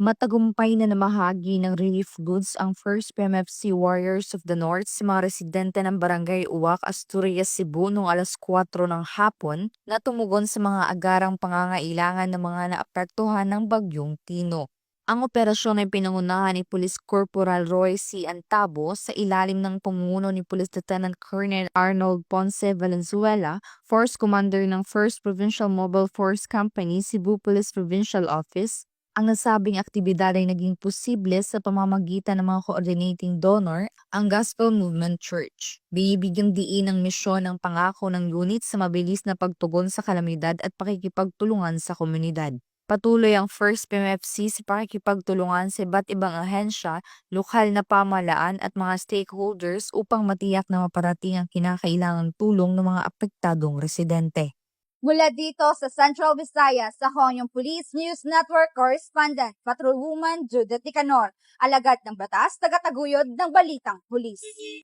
Matagumpay na namahagi ng relief goods ang First PMFC Warriors of the North sa mga residente ng Barangay Uwak, Asturias, Cebu noong alas 4 ng hapon na tumugon sa mga agarang pangangailangan ng mga naapektuhan ng Bagyong Tino. Ang operasyon ay pinangunahan ni Police Corporal Roy C. Antabo sa ilalim ng pamumuno ni Police Lieutenant Colonel Arnold Ponce Valenzuela, Force Commander ng 1st Provincial Mobile Force Company, Cebu Police Provincial Office. Ang nasabing aktibidad ay naging posible sa pamamagitan ng mga coordinating donor, ang Gospel Movement Church. Binibigyang diin ang misyon ng pangako ng unit sa mabilis na pagtugon sa kalamidad at pakikipagtulungan sa komunidad. Patuloy ang First PMFC sa pakikipagtulungan sa iba't ibang ahensya, lokal na pamahalaan at mga stakeholders upang matiyak na maparating ang kinakailangang tulong ng mga apektadong residente. Mula dito sa Central Visayas, ako yung Police News Network Correspondent, Patrolwoman Judith Nicanor, alagad ng batas, tagataguyod ng Balitang Pulis.